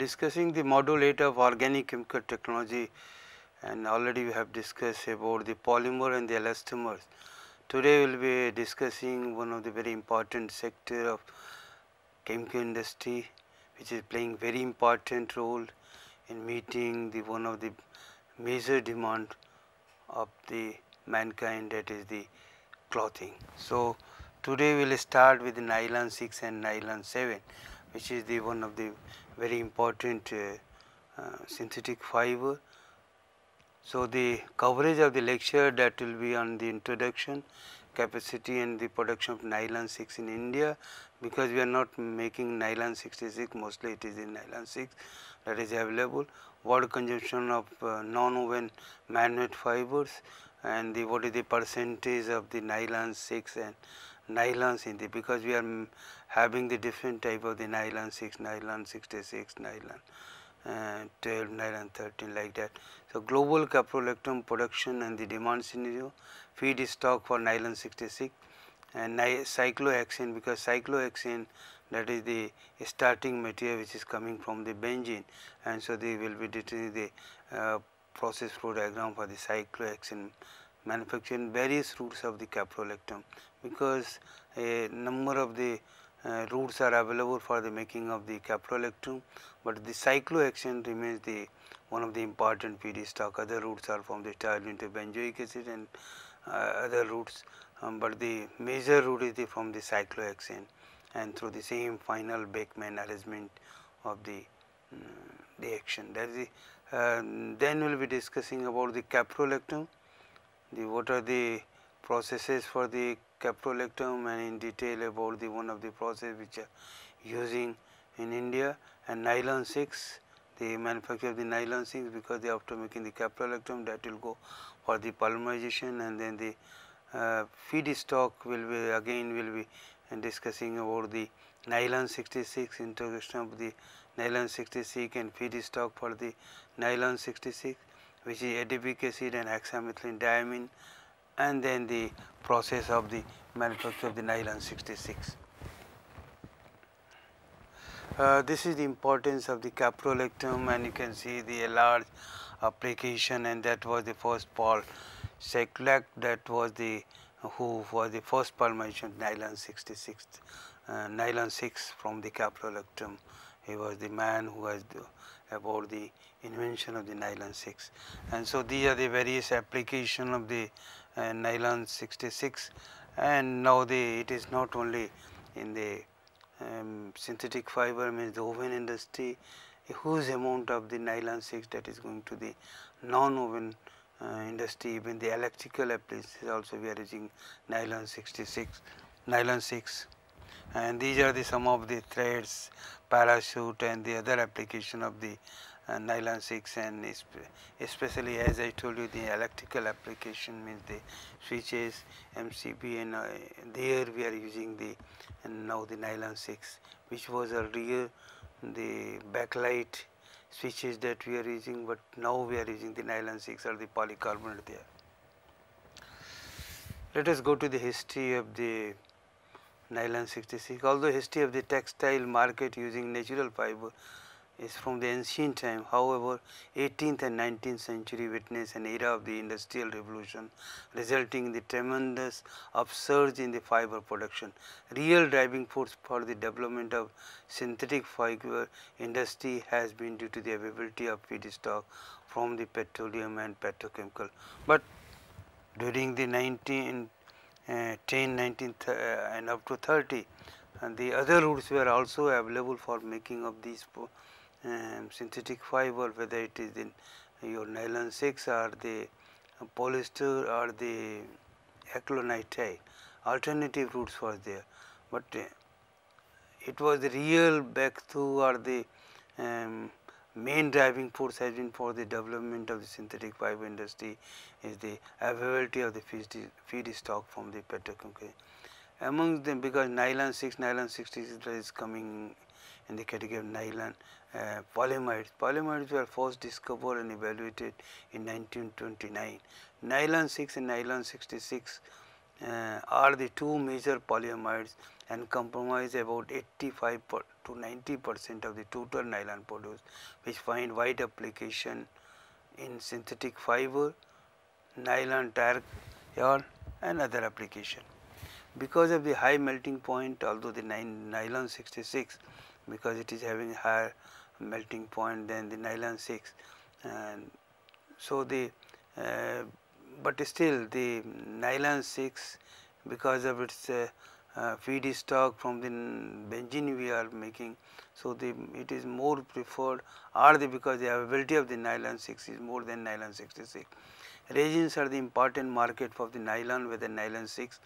discussing the module 8 of organic chemical technology, and already we have discussed about the polymer and the elastomers. Today we will be discussing one of the very important sector of chemical industry, which is playing very important role in meeting the one of the major demand of the mankind, that is the clothing. So today we will start with the nylon 6 and nylon 7, which is the one of the very important synthetic fiber. So the coverage of the lecture that will be on the introduction, capacity and the production of nylon 6 in India, because we are not making nylon 66, mostly it is in nylon 6 that is available. What consumption of non-woven man-made fibers, and the what is the percentage of the nylon 6 and nylons in the, because we are having the different type of the nylon 6, nylon 66, nylon 12, nylon 13, like that. So global caprolactam production and the demand scenario, feedstock for nylon 66 and cyclohexane, because cyclohexane, that is the starting material which is coming from the benzene, and so they will be determining the process flow diagram for the cyclohexane manufacturing various routes of the caprolactam, because a number of the routes are available for the making of the caprolactam, but the cyclohexane remains the one of the important feedstock. Other routes are from the starch into benzoic acid and other routes, but the major route is from the cyclohexane, and through the same final Beckmann arrangement of the reaction. That is the, then we will be discussing about the caprolactam, what are the processes for the caprolactam, and in detail about the one of the process which are using in India, and nylon 6, the manufacture of the nylon 6, because they after making the caprolactam, that will go for the polymerization, and then the feedstock will be again will be discussing about the nylon 66, introduction of the nylon 66 and feedstock for the nylon 66, which is adipic acid and hexamethylene diamine, and then the process of the manufacture of the nylon 66. This is the importance of the caprolactam, and you can see the large application, and that was the first Paul Cyclohexane, that was the who was the first polymerization nylon 66, nylon 6 from the caprolactam. He was the man who was about the invention of the nylon 6, and so these are the various application of the nylon 66, and now it is not only in the synthetic fiber, means the woven industry, a huge amount of the nylon 6 that is going to the non-woven industry, even the electrical appliances also we are using nylon 66, nylon 6, and these are the some of the threads, parachute and the other application of the nylon 6, and especially as I told you, the electrical application means the switches, MCB, and there we are using the now the nylon 6, which was earlier the backlight switches that we are using, but now we are using the nylon 6 or the polycarbonate there. Let us go to the history of the nylon 66. Although history of the textile market using natural fiber is from the ancient time, however 18th and 19th century witnessed an era of the industrial revolution, resulting in the tremendous upsurge in the fiber production. Real driving force for the development of synthetic fiber industry has been due to the availability of feedstock from the petroleum and petrochemical. But during the 1910, 19 and up to 30, and the other routes were also available for making of these synthetic fiber, whether it is in your nylon 6 or the polyester or the acrylonitrile. Alternative routes was there, but it was the real breakthrough or the main driving force has been for the development of the synthetic fiber industry is the availability of the feedstock from the petrochemical. Among them, because nylon 6, nylon 66 is coming in the category of nylon polymides. Polymides were first discovered and evaluated in 1929. Nylon 6 and nylon 66 are the two major polyamides and comprise about 85 to 90% of the total nylon produced, which find wide application in synthetic fiber, nylon tire yarn and other application. Because of the high melting point, although the nylon 66, because it is having higher melting point than the nylon 6, and so the but still the nylon 6, because of its feedstock from the benzene we are making, so it is more preferred, or because the availability of the nylon 6 is more than nylon 66. Resins are the important market for the nylon, whether nylon 6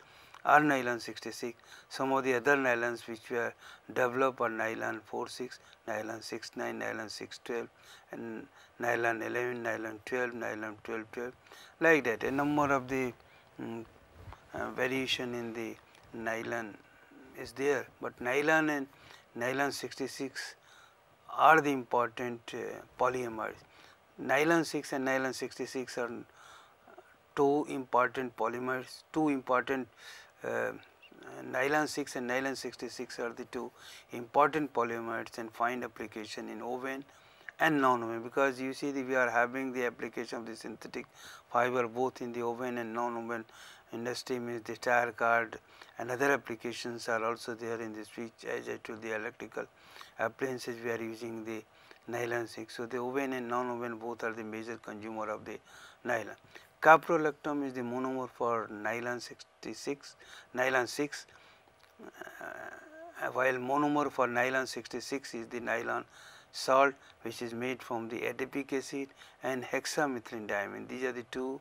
or nylon 66. Some of the other nylons which were developed are nylon 46, nylon 69, nylon 612 and nylon 11, nylon 12, nylon 1212, like that. A number of the variation in the nylon is there, but nylon and nylon 66 are the important polyamides. Nylon 6 and nylon 66 are two important polymers, two important nylon 6 and nylon 66 are the two important polymers and find application in oven and non-oven, because you see we are having the application of the synthetic fiber both in the oven and non-oven industry, means the tire cord and other applications are also there in the switch. As I told, the electrical appliances we are using the nylon 6. So, the oven and non-oven both are the major consumer of the nylon. Caprolactam is the monomer for nylon 66, nylon 6, while monomer for nylon 66 is the nylon salt, which is made from the adipic acid and hexamethylene diamine. These are the two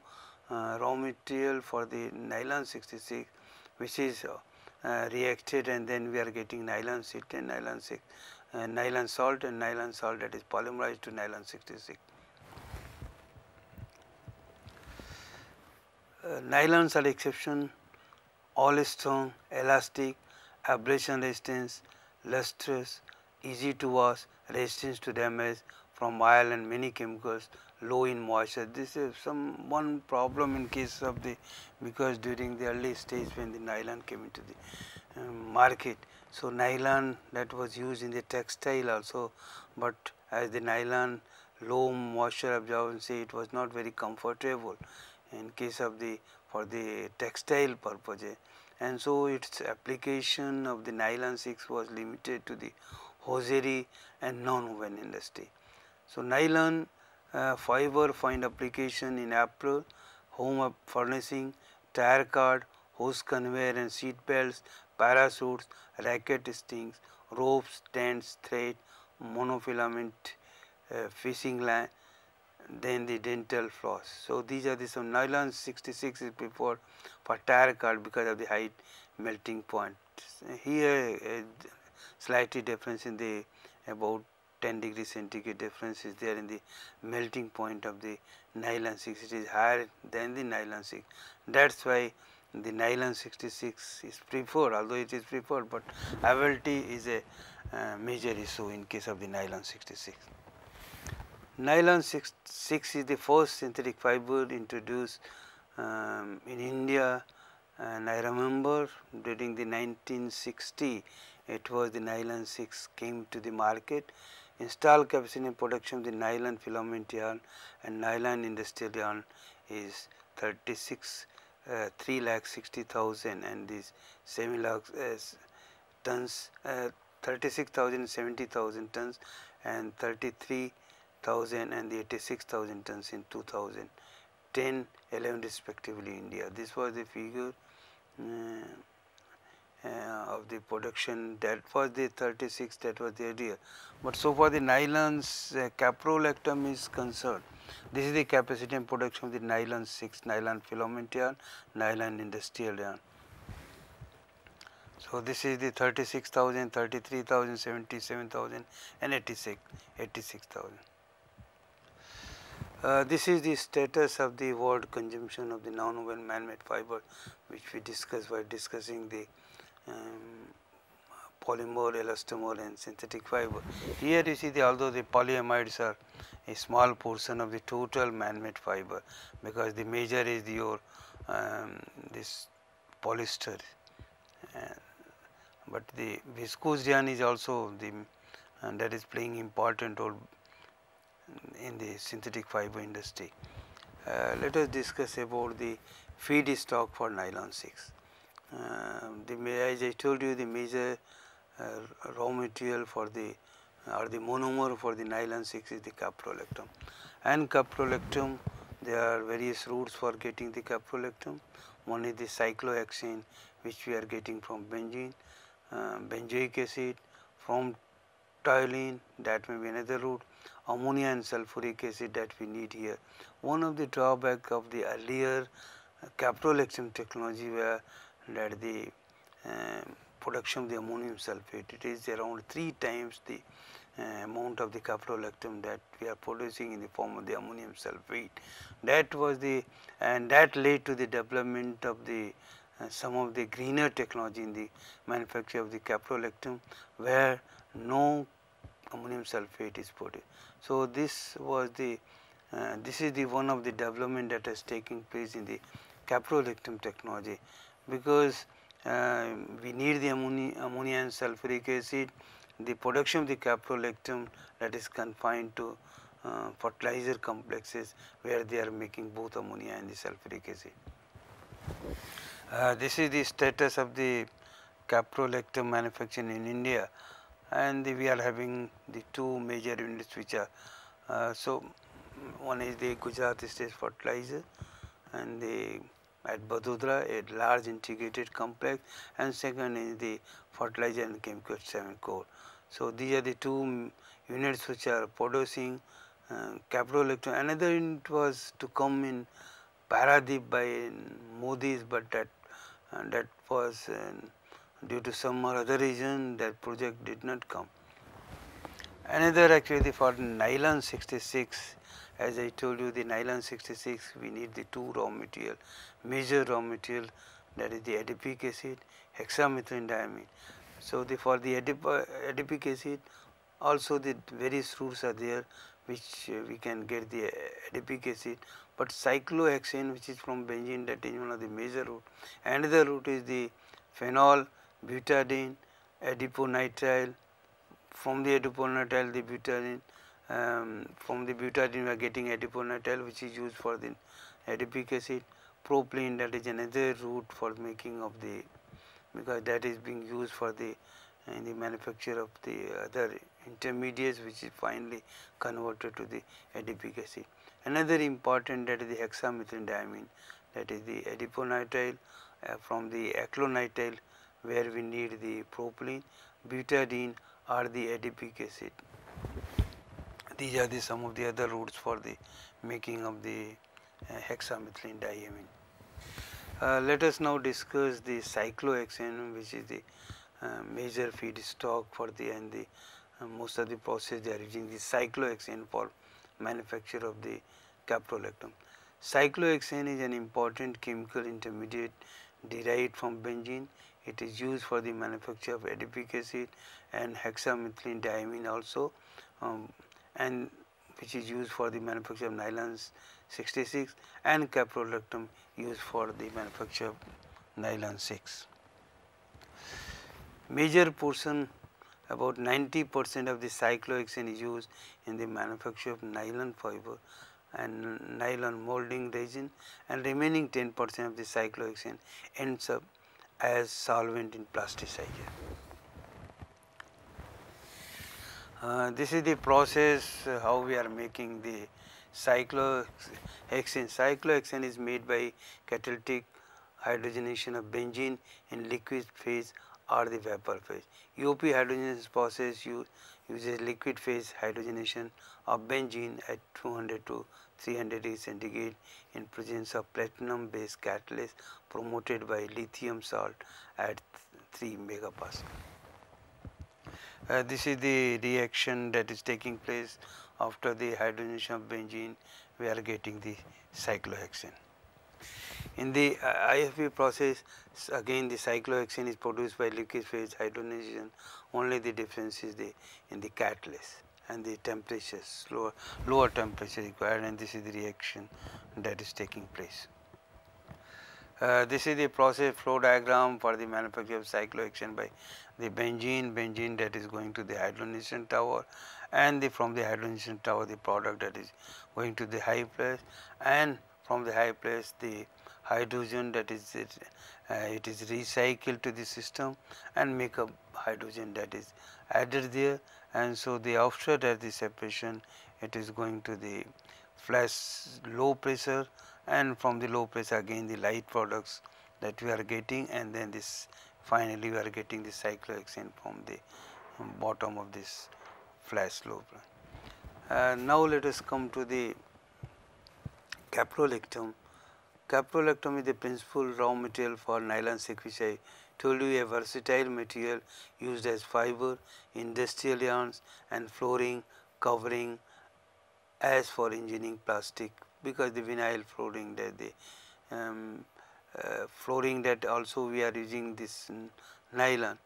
raw material for the nylon 66, which is reacted, and then we are getting nylon sheet and nylon 6, nylon salt and nylon salt, that is polymerized to nylon 66. Nylons are exception, all strong, elastic, abrasion resistance, lustrous, easy to wash, resistance to damage from oil and many chemicals, low in moisture. This is one problem in case of the, because during the early stage when the nylon came into the market, so nylon that was used in the textile also, but as the nylon low moisture absorbency, it was not very comfortable in case of the for the textile purposes, and so its application of the nylon 6 was limited to the hosiery and non-woven industry. So, nylon fiber find application in apparel, home furnishing, tire cord, hose conveyor and seat belts, parachutes, racket strings, ropes, tents, thread, monofilament fishing line, then the dental floss. So, these are the some nylon 66 is preferred for tire cord because of the high melting point. Here slightly difference in the about 10 degree centigrade difference is there in the melting point of the nylon 6, it is higher than the nylon 6. That is why the nylon 66 is preferred, although it is preferred, but availability is a major issue in case of the nylon 66. Nylon 6 is the first synthetic fiber introduced in India, and I remember during the 1960 it was the nylon 6 came to the market. Installed capacity in production of the nylon filament yarn and nylon industrial yarn is 3,60,000 and these semi lakh tons, 36,000 70,000 tons and 33,000 and the 86,000 tons in 2010, 11 respectively India. This was the figure of the production, that was the 36, that was the idea. But so far the nylons caprolactam is concerned, this is the capacity and production of the nylon 6, nylon filament yarn, nylon industrial yarn. So, this is the 36,000, 33,000, 77,000 and 86,000. This is the status of the world consumption of the non-woven man-made fiber, which we discussed while discussing the polymer, elastomer and synthetic fiber. Here you see although the polyamides are a small portion of the total man-made fiber, because the major is your this polyester, but the viscose yarn is also the and that is playing important role in the synthetic fiber industry. Let us discuss about the feedstock for nylon 6. As I told you, the major raw material for the or the monomer for the nylon 6 is the caprolactam, and caprolactam there are various routes for getting the caprolactam. One is the cyclohexane, which we are getting from benzene, benzoic acid, from toluene, that may be another route, ammonia and sulfuric acid that we need here. One of the drawback of the earlier caprolactam technology were that the production of the ammonium sulphate, it is around 3 times the amount of the caprolactam that we are producing in the form of the ammonium sulphate. That was the and that led to the development of the some of the greener technology in the manufacture of the caprolactam, where no ammonium sulphate is produced. So this was the this is the one of the development that has taken place in the caprolactam technology, because we need the ammonia and sulfuric acid. The production of the caprolactam that is confined to fertilizer complexes where they are making both ammonia and the sulfuric acid. This is the status of the caprolactam manufacturing in India, and we are having the 2 major units which are so one is the Gujarat State Fertilizer and the at Vadodara, a large integrated complex, and second is the fertilizer and chemical 7 core. So these are the 2 units which are producing caprolactam. Another unit was to come in Paradip by Modi's, but that was due to some or other reason that project did not come. Another actually for nylon 66, as I told you, the nylon 66 we need the 2 raw material, major raw material, that is the adipic acid, hexamethylene diamine. So for the adipic acid also the various routes are there which we can get the adipic acid, but cyclohexane, which is from benzene, that is one of the major route. Another route is the phenol, butadiene, adiponitrile. From the adiponitrile the butadiene, from the butadiene we are getting adiponitrile, which is used for the adipic acid. Propylene, that is another route for making of the, because that is being used for the in the manufacture of the other intermediates, which is finally converted to the adipic acid. Another important, that is the hexamethylene diamine, that is the adiponitrile, from the acrylonitrile where we need the propylene, butadiene or the adipic acid. These are the some of the other routes for the making of the hexamethylene diamine. Let us now discuss the cyclohexane, which is the major feedstock for the and the most of the process they are using the cyclohexane for manufacture of the caprolactam. Cyclohexane is an important chemical intermediate derived from benzene. It is used for the manufacture of adipic acid and hexamethylene diamine also, and which is used for the manufacture of nylon 66, and caprolactam used for the manufacture of nylon 6. Major portion, about 90% of the cyclohexane is used in the manufacture of nylon fiber and nylon molding resin, and remaining 10% of the cyclohexane ends up as solvent in plasticizer. This is the process how we are making the cyclohexane. Cyclohexane is made by catalytic hydrogenation of benzene in liquid phase or the vapor phase. UOP hydrogenation process uses liquid phase hydrogenation of benzene at 200 to 300 degrees centigrade in presence of platinum based catalyst promoted by lithium salt at 3 megapascal. This is the reaction that is taking place after the hydrogenation of benzene. We are getting the cyclohexane. In the IFB process, again the cyclohexane is produced by liquid phase hydrogenation. Only the difference is in the catalyst and the temperatures, lower temperature required, and this is the reaction that is taking place. This is the process flow diagram for the manufacture of cyclohexane by the benzene that is going to the hydrogenation tower, and from the hydrogenation tower the product that is going to the high place, and from the high place the hydrogen that is it is recycled to the system and make up hydrogen that is added there, and so the offset as the separation it is going to the flash low pressure, and from the low pressure again the light products that we are getting, and then this finally we are getting the cyclohexane from the bottom of this flash low. Now let us come to the caprolactam. Caprolactam is the principal raw material for nylon 6, which I told you a versatile material used as fiber, industrial yarns and flooring, covering, as for engineering plastic, because the vinyl flooring that the flooring that also we are using this nylon.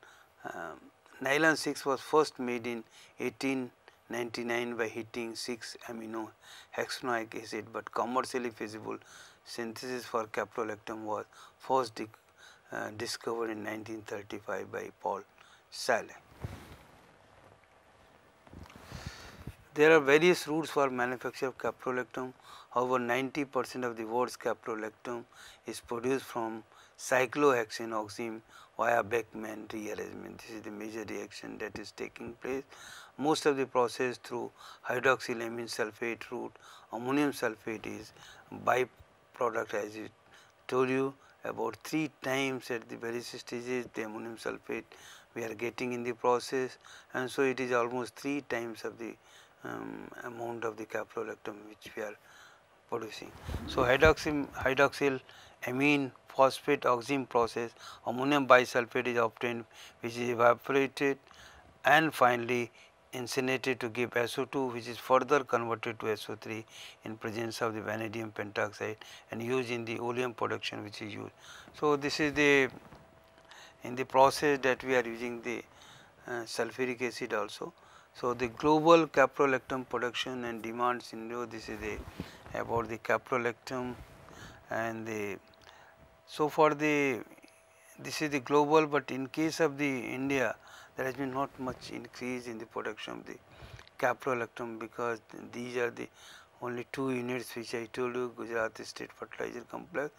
Nylon 6 was first made in 1899 by heating 6 amino hexanoic acid, but commercially feasible synthesis for caprolactam was first discovered in 1935 by Paul Saleh. There are various routes for manufacture of caprolactam. However, 90% of the world's caprolactam is produced from cyclohexane oxime via Beckmann rearrangement. This is the major reaction that is taking place. Most of the process through hydroxylamine sulphate route. Ammonium sulphate is byproduct, as I told you, about 3 times at the various stages the ammonium sulphate we are getting in the process, and so it is almost 3 times of the amount of the caprolactam which we are producing. So, hydroxylamine phosphate oxime process, ammonium bisulphate is obtained, which is evaporated and finally incinerated to give SO2, which is further converted to SO3 in presence of the vanadium pentoxide and used in the oleum production which is used. So, this is the in the process that we are using the sulfuric acid also. So, the global caprolactam production and demand scenario, this is about the caprolactam, and so for this is the global, but in case of the India there has been not much increase in the production of the caprolactam, because these are the only 2 units which I told you, Gujarat State Fertilizer Complex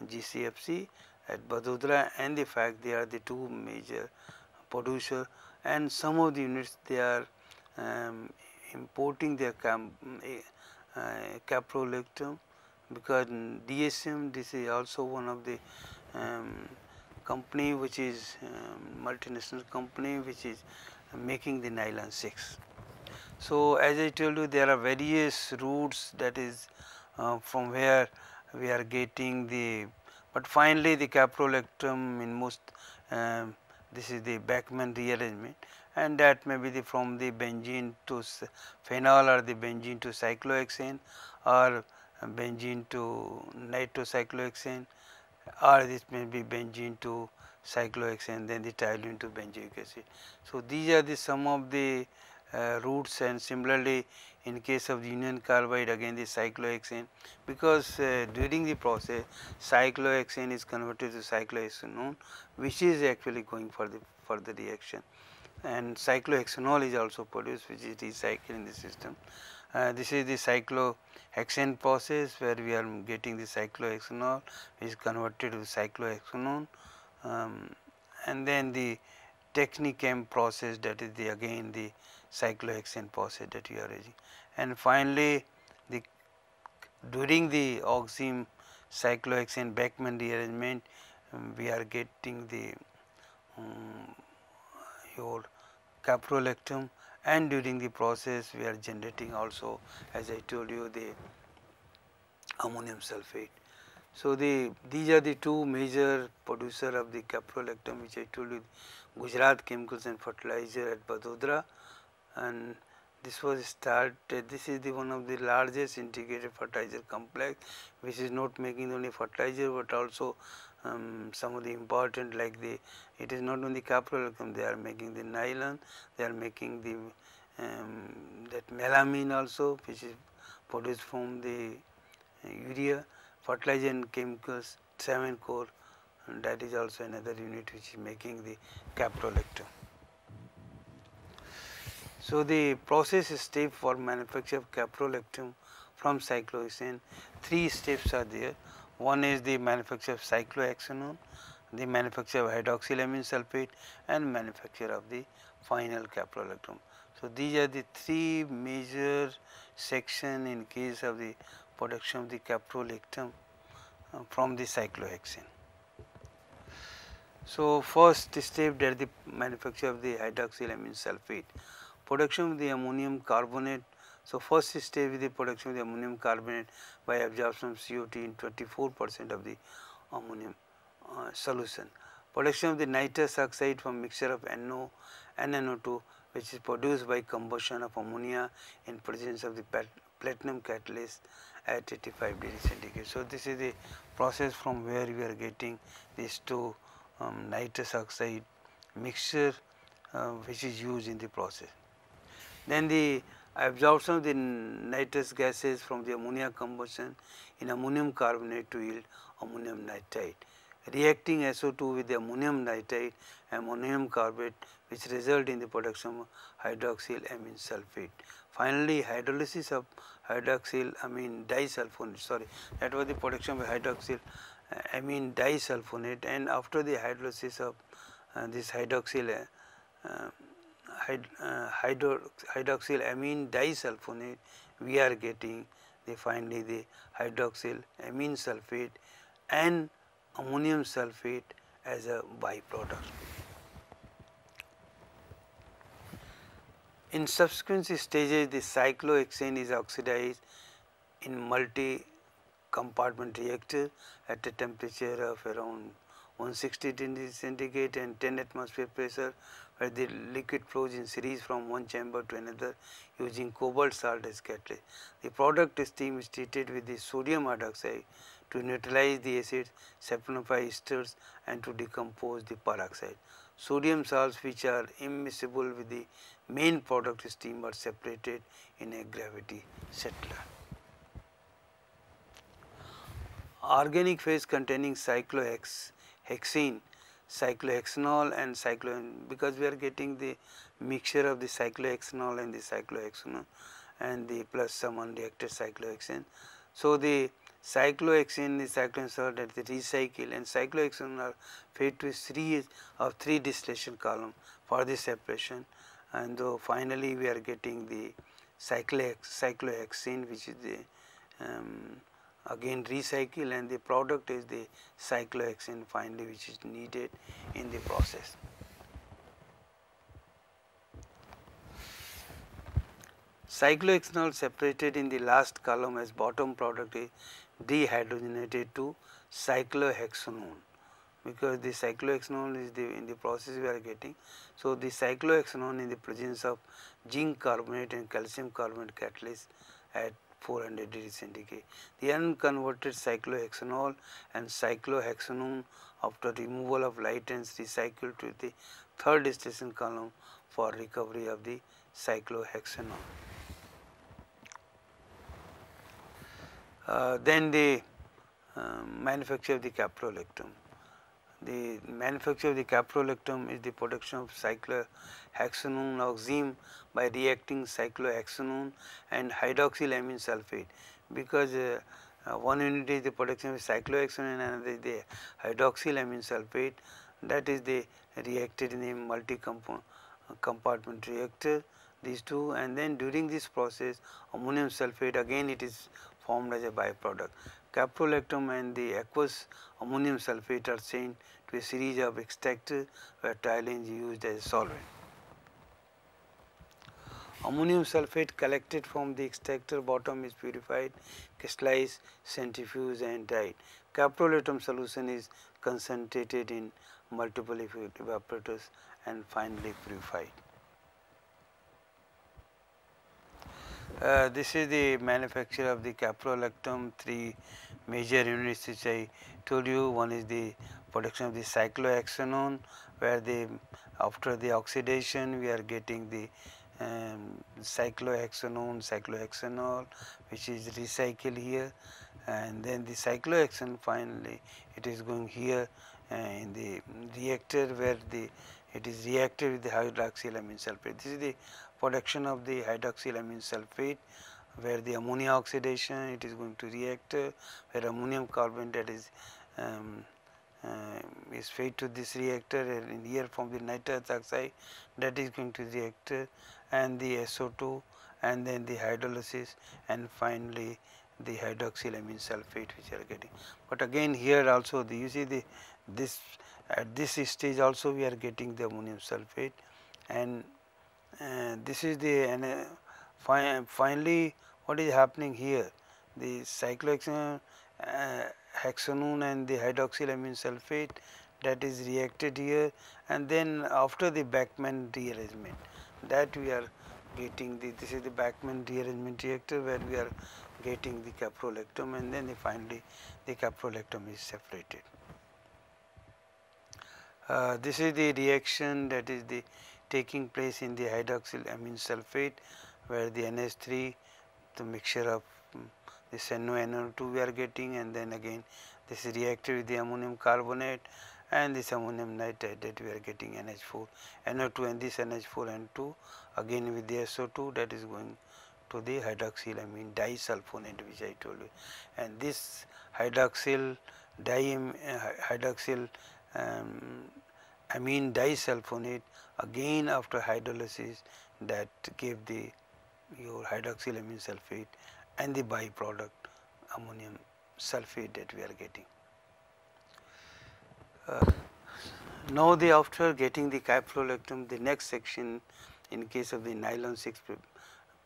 GCFC at Vadodara, and the fact they are the 2 major producer, and some of the units they are importing their caprolactam, because DSM, this is also one of the company which is multinational company which is making the nylon 6. So, as I told you, there are various routes that is from where we are getting the, but finally the caprolactam in most this is the Beckmann rearrangement, and that may be from the benzene to phenol, or the benzene to cyclohexane, or benzene to nitrocyclohexane, or this may be benzene to cyclohexane, then the toluene to benzoic acid. So, these are the some of the routes, and similarly in case of the union carbide again the cyclohexane, because during the process cyclohexane is converted to cyclohexanone, which is actually going for the further reaction, and cyclohexanol is also produced, which is recycled in the system. This is the cyclohexane process where we are getting the cyclohexanol which is converted to cyclohexanone, and then the Technichem process, that is the again the cyclohexane process that we are using, and finally the during the oxime cyclohexane Beckmann rearrangement we are getting the your caprolactam, and during the process we are generating also, as I told you, the ammonium sulphate. So, these are the 2 major producer of the caprolactam which I told you, Gujarat Chemicals and Fertilizer at Vadodara, and this was started, this is the one of the largest integrated fertilizer complex which is not making only fertilizer but also some of the important, like it is not only caprolactam, they are making the nylon, they are making the that melamine also, which is produced from the urea, fertilizer and chemicals 7 core, and that is also another unit which is making the caprolactam. So, the process step for manufacture of caprolactam from cyclohexane, 3 steps are there. One is the manufacture of cyclohexanone, the manufacture of hydroxylamine sulphate, and manufacture of the final caprolactam. So, these are the 3 major section in case of the production of the caprolactam from the cyclohexane. So, first step, that is the manufacture of the hydroxylamine sulphate. Production of the ammonium carbonate. So, first step is the production of the ammonium carbonate by absorption of CO2 in 24% of the ammonium solution. Production of the nitrous oxide from mixture of NO and NO2, which is produced by combustion of ammonia in presence of the platinum catalyst at 85 degrees centigrade. So, this is the process from where we are getting these two nitrous oxide mixture which is used in the process. Then the absorption of the nitrous gases from the ammonia combustion in ammonium carbonate to yield ammonium nitrate. Reacting SO2 with the ammonium nitrate and ammonium carbonate, which result in the production of hydroxylamine sulphate. Finally, hydrolysis of hydroxylamine disulfonate, that was the production of hydroxylamine disulfonate, and after the hydrolysis of this hydroxylamine disulfonate, we are getting finally the hydroxylamine sulphate and ammonium sulphate as a byproduct. In subsequent stages, the cyclohexane is oxidized in multi-compartment reactor at a temperature of around 160 degrees centigrade and 10 atmosphere pressure, where the liquid flows in series from one chamber to another using cobalt salt as catalyst. The product steam is treated with the sodium hydroxide to neutralize the acids, sapronify esters, and to decompose the peroxide. Sodium salts, which are immiscible with the main product steam, are separated in a gravity settler. Organic phase containing cyclohexane, cyclohexanol and because we are getting the mixture of the cyclohexanol and the cyclohexanone and the plus some unreacted cyclohexane. So, the cyclohexane is cyclohexanol that is recycled, and cyclohexanone are fed to a series of 3 distillation column for the separation, and though finally we are getting the cyclohexane, which is the again recycle, and the product is the cyclohexane finally, which is needed in the process. Cyclohexanol separated in the last column as bottom product is dehydrogenated to cyclohexanone, because the cyclohexanol is in the process we are getting. So, the cyclohexanone in the presence of zinc carbonate and calcium carbonate catalyst at 400 degrees centigrade. The unconverted cyclohexanol and cyclohexanone after removal of lights recycled to the third distillation column for recovery of the cyclohexanone. Then the manufacture of the caprolactam. The manufacture of the caprolactam is the production of cyclohexanone oxime by reacting cyclohexanone and hydroxylamine sulphate, because one unit is the production of cyclohexanone and another is the hydroxylamine sulphate, that is the reacted in a multi-compartment reactor, these two, and then during this process ammonium sulphate again it is formed as a byproduct. Caprolactam and the aqueous ammonium sulphate are sent to a series of extractors where toluene is used as a solvent. Ammonium sulphate collected from the extractor bottom is purified, crystallized, centrifuged and dried. Caprolactam solution is concentrated in multiple evaporators and finally purified. This is the manufacture of the caprolactam, 3 major units which I told you. One is the production of the cyclohexanone, where after the oxidation we are getting the cyclohexanone, cyclohexanol, which is recycled here, and then the cyclohexane finally it is going here in the reactor where it is reacted with the hydroxylamine sulphate. This is the production of the hydroxylamine sulphate, where the ammonia oxidation it is going to reactor, where ammonium carbonate that is fed to this reactor, and in here from the nitrous oxide that is going to reactor, and the SO2, and then the hydrolysis, and finally the hydroxylamine sulphate which are getting. But again here also you see this at this stage also we are getting the ammonium sulphate, and this is the finally what is happening here, the cyclohexanone and the hydroxylamine sulphate that is reacted here, and then after the Bachmann rearrangement that we are getting this is the Bachmann rearrangement reactor where we are getting the caprolactam, and then finally the caprolactam is separated. This is the reaction that is the taking place in the hydroxylamine sulphate, where the NH3, the mixture of this NO2 we are getting, and then again this is reacted with the ammonium carbonate and this ammonium nitrate that we are getting NH4, NO2, and this NH4 and 2 again with the SO2 that is going to the hydroxylamine disulfonate which I told you, and this hydroxylamine disulfonate again after hydrolysis that gave your hydroxylamine sulphate and the byproduct ammonium sulphate that we are getting. Now after getting the caprolactam, the next section in case of the nylon 6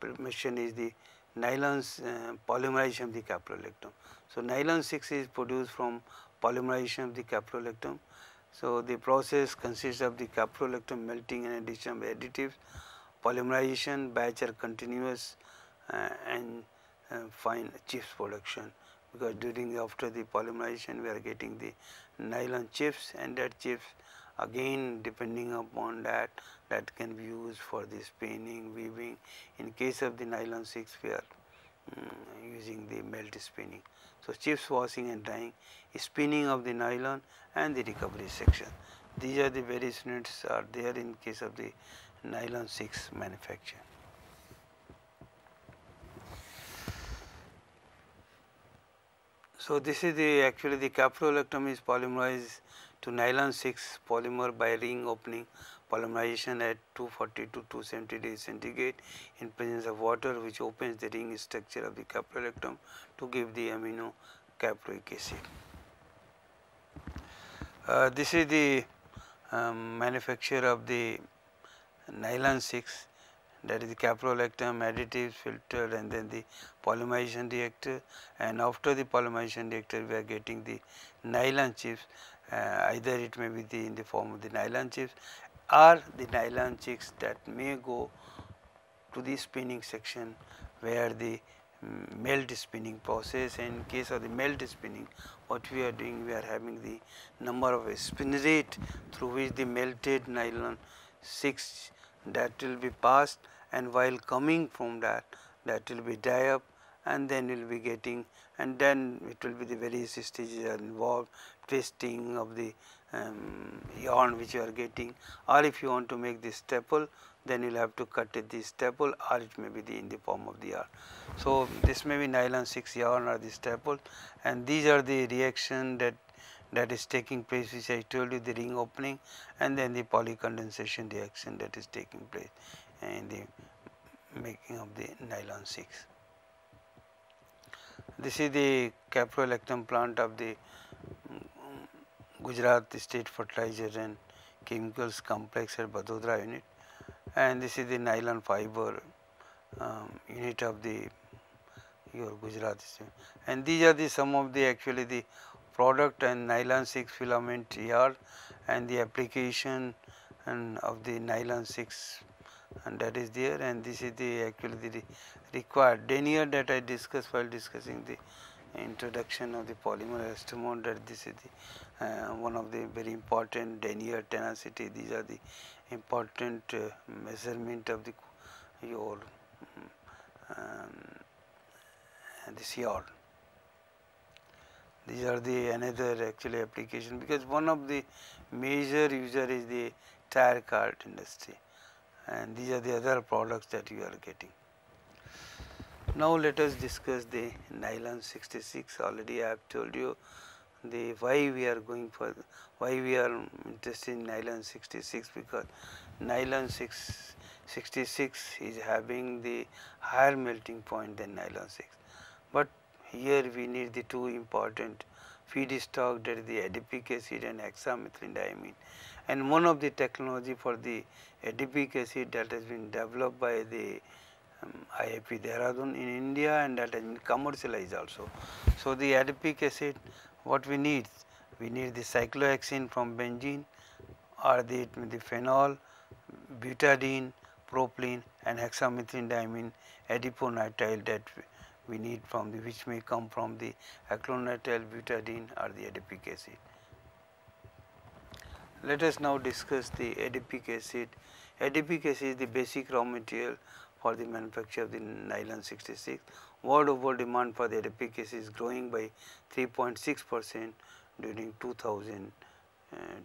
preparation is the nylons polymerization of the caprolactam. So nylon 6 is produced from polymerization of the caprolactam. So the process consists of the caprolactam melting and addition of additives, polymerization, batch or continuous, and fine chips production, because after the polymerization we are getting the nylon chips, and that chips again depending upon that can be used for the spinning, weaving. In case of the nylon 6 we are using the melt spinning. So chips washing and drying, spinning of the nylon, and the recovery section. These are the various units are there in case of the nylon 6 manufacture. So this is actually the caprolactam is polymerized to nylon 6 polymer by ring opening polymerization at 240 to 270 degrees centigrade in presence of water, which opens the ring structure of the caprolactam to give the amino caproic acid. This is the manufacture of the nylon 6, that is the caprolactam, additives, filtered, and then the polymerization reactor, and after the polymerization reactor we are getting the nylon chips, either it may be in the form of the nylon chips or the nylon chips that may go to the spinning section where the melt spinning process. And in case of the melt spinning, what we are doing, we are having the number of spin rate through which the melted nylon 6 that will be passed, and while coming from that will be dry up, and then we will be getting, and then it will be the various stages are involved, twisting of the yarn which you are getting, or if you want to make this staple, then you will have to cut the staple, or it may be in the form of the yarn. So this may be nylon 6 yarn or the staple, and these are the reaction that is taking place, which I told you, the ring opening, and then the polycondensation reaction that is taking place in the making of the nylon 6. This is the Caprolactam plant of the Gujarat State Fertilizer and Chemicals Complex at Vadodara unit, and this is the nylon fiber unit of the Gujarat State. And these are the some of the actually the product and nylon 6 filament yarn and the application and of the nylon 6, and that is there, and this is the actually the required denier that I discussed while discussing the introduction of the polymer elastomers, that this is the one of the very important denier tenacity. These are the important measurement of the your um, this yarn. These are the another actually application, because one of the major user is the tire car industry, and these are the other products that you are getting. Now let us discuss the nylon 66. Already I have told you the why we are going for, why we are interested in nylon 66, because nylon 66 is having the higher melting point than nylon 6. But here we need the two important feedstock, that is the adipic acid and hexamethylene diamine. And one of the technology for the adipic acid that has been developed by the IIP Dehradun in India, and that has been commercialized also. So the adipic acid, what we need the cyclohexane from benzene, or the phenol, butadiene, propylene, and hexamethylene diamine adiponitrile that we need from the, which may come from the acrylonitrile, butadiene, or the adipic acid. Let us now discuss the adipic acid. Adipic acid is the basic raw material for the manufacture of the nylon 66. World over demand for the adipic acid is growing by 3.6% during 2000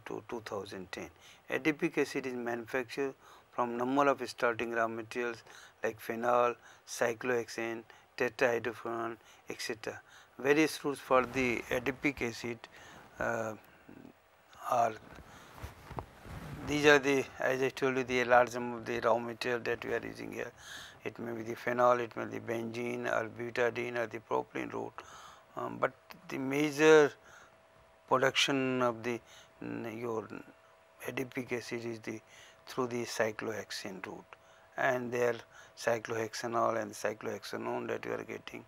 to 2010. Adipic acid is manufactured from number of starting raw materials like phenol, cyclohexane, tetrahydrofuran, etc. Various routes for the adipic acid are, these are the, as I told you, the large number of the raw material that we are using here. It may be the phenol, it may be the benzene or butadiene or the propylene route, but the major production of the your adipic acid is the through the cyclohexane route, and there cyclohexanol and cyclohexanone that you are getting,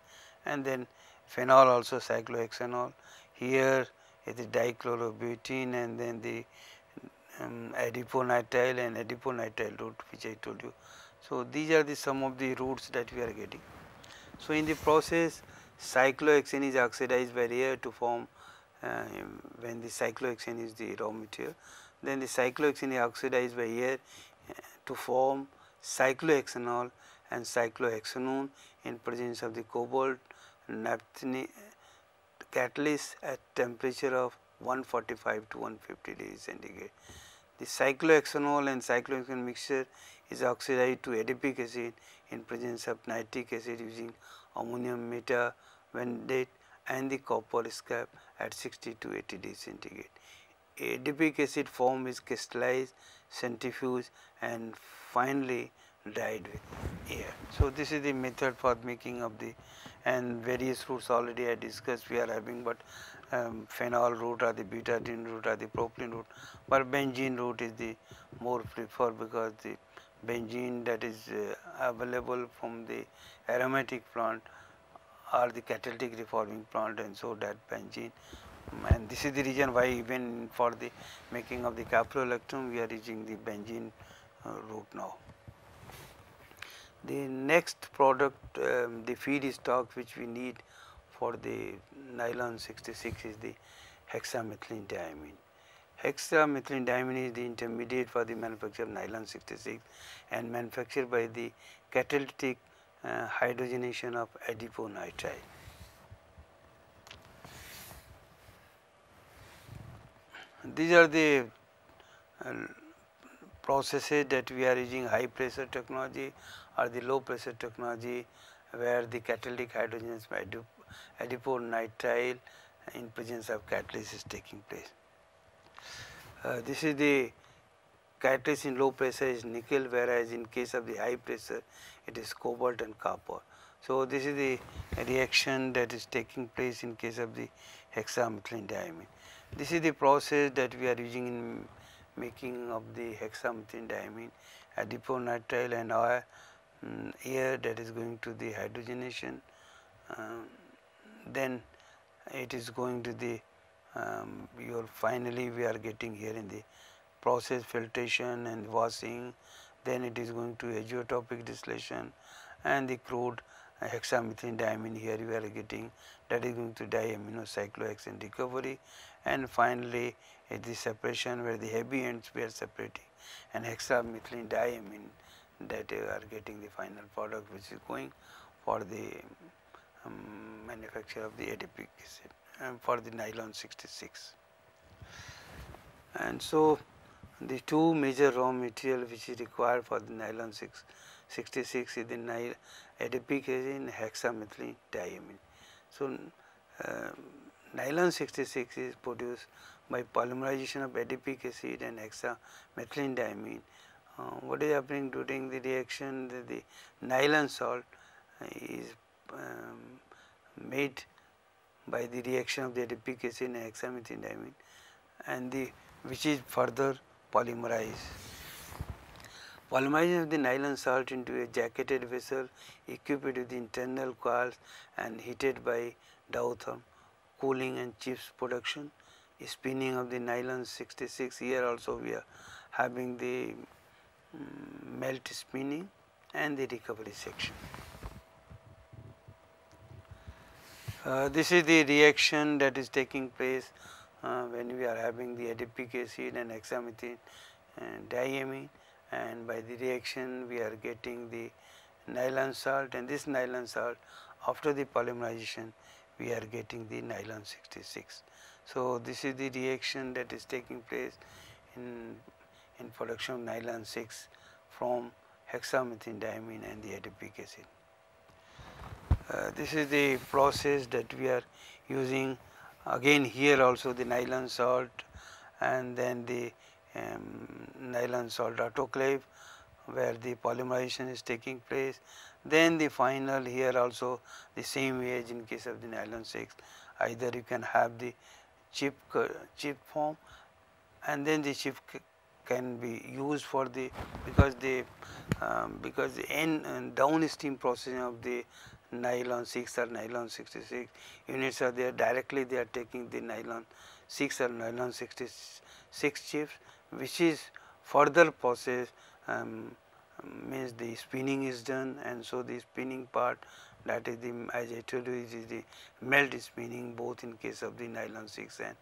and then phenol also cyclohexanol. Here is the dichlorobutene, and then the adiponitrile and adiponitrile route, which I told you. So these are the some of the routes that we are getting. So in the process, cyclohexane is oxidized by air to form, when the cyclohexane is the raw material, then the cyclohexane is oxidized by air to form cyclohexanol and cyclohexanone in presence of the cobalt naphthalene catalyst at temperature of 145 to 150 degrees centigrade. The cyclohexanol and cyclohexane mixture is oxidized to adipic acid in presence of nitric acid using ammonium metavanadate and the copper scrap at 60 to 80 degrees centigrade. Adipic acid form is crystallized, centrifuged, and finally dried with air. So this is the method for making of the, and various routes already I discussed we are having, but phenol route or the butadiene route or the propylene route, but benzene route is the more preferred, because the benzene that is available from the aromatic plant or the catalytic reforming plant, and so that benzene, and this is the reason why even for the making of the caprolactam we are using the benzene route now. The next product, the feedstock which we need for the nylon 66 is the hexamethylene diamine. Hexamethylene diamine is the intermediate for the manufacture of nylon 66 and manufactured by the catalytic hydrogenation of adiponitrile. These are the processes that we are using, high pressure technology or the low pressure technology, where the catalytic hydrogenation by adiponitrile in presence of catalyst is taking place. This is the catalyst in low pressure is nickel, whereas in case of the high pressure it is cobalt and copper. So this is the reaction that is taking place in case of the hexamethylene diamine. This is the process that we are using in making of the hexamethylene diamine, adiponitrile and air that is going to the hydrogenation, then it is going to the finally we are getting here in the process filtration and washing, then it is going to azeotropic distillation, and the crude hexamethylene diamine here we are getting, that is going to diaminocyclohexane recovery, and finally the separation where the heavy ends we are separating, and hexamethylene diamine that you are getting the final product which is going for the manufacture of the adipic acid for the nylon 66. And so the two major raw material which is required for the nylon 66 is the adipic acid and hexamethylene diamine. So nylon 66 is produced by polymerization of adipic acid and hexamethylene diamine. What is happening during the reaction? The nylon salt is made by the reaction of the adipic acid and hexamethylene diamine, and which is further polymerized. Polymerization of the nylon salt into a jacketed vessel equipped with internal coils and heated by diatherm, cooling and chips production. Spinning of the nylon 66, here also we are having the melt spinning and the recovery section. This is the reaction that is taking place when we are having the adipic acid and hexamethylene diamine, and by the reaction we are getting the nylon salt, and this nylon salt after the polymerization we are getting the nylon 66. So this is the reaction that is taking place in production of nylon 6 from hexamethylene diamine and the adipic acid. This is the process that we are using. Again here also the nylon salt and then the nylon salt autoclave where the polymerization is taking place. Then the final here also the same way as in case of the nylon 6, either you can have the chip form, and then the chip can be used for the because the downstream processing of the nylon 6 or nylon 66 units are there, directly they are taking the nylon 6 or nylon 66 chips, which is further process means the spinning is done, and so the spinning part, that is the, as I told you, is the melt spinning both in case of the nylon 6 and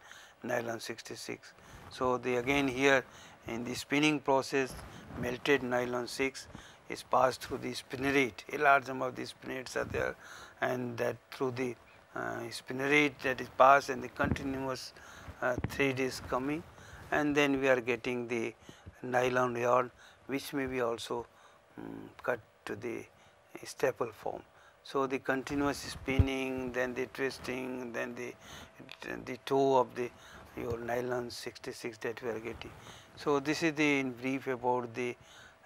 nylon 66. So the again here in the spinning process melted nylon 6 is passed through the spinnerate. A large number of the spinnerates are there, and that through the spinnerate that is passed and the continuous thread is coming, and then we are getting the nylon yarn, which may be also cut to the staple form. So the continuous spinning, then the twisting, then the toe of the your nylon 66 that we are getting. So this is the in brief about the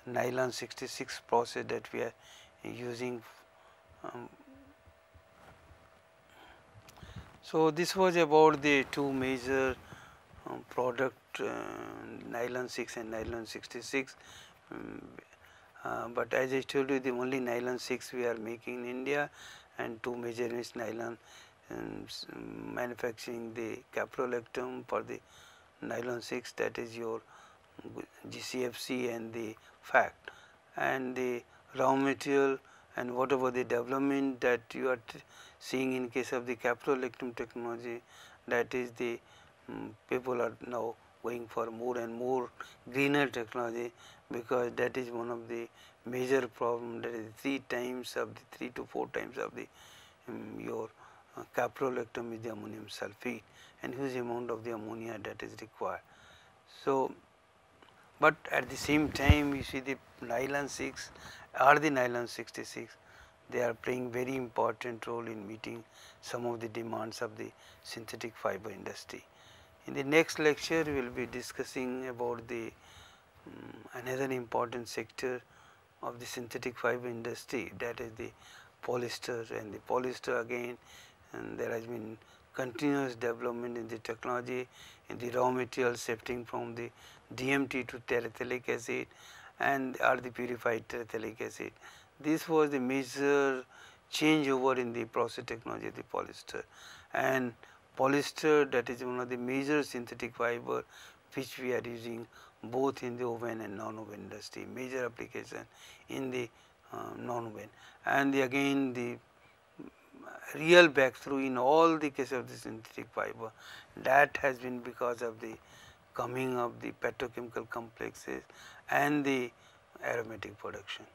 nylon 66 process that we are using. So this was about the two major product, nylon 6 and nylon 66. But as I told you, the only nylon 6 we are making in India, and two major is nylon manufacturing the caprolactam for the nylon 6, that is your GCFC and the fact, and the raw material and whatever the development that you are seeing in case of the caprolactam technology, that is the people are now going for more and more greener technology, because that is one of the major problem, that is 3 to 4 times of the your caprolactam is the ammonium sulphate, and huge amount of the ammonia that is required. So but at the same time you see the nylon 6 or the nylon 66, they are playing very important role in meeting some of the demands of the synthetic fiber industry. In the next lecture we will be discussing about the another important sector of the synthetic fiber industry, that is the polyester. And the polyester again, and there has been continuous development in the technology in the raw material shifting from the DMT to terephthalic acid and or the purified terephthalic acid. This was the major changeover in the process technology of the polyester, and polyester, that is one of the major synthetic fiber which we are using both in the oven and non-oven industry, major application in the non-oven. And again the real breakthrough in all the case of the synthetic fiber, that has been because of the coming of the petrochemical complexes and the aromatic production.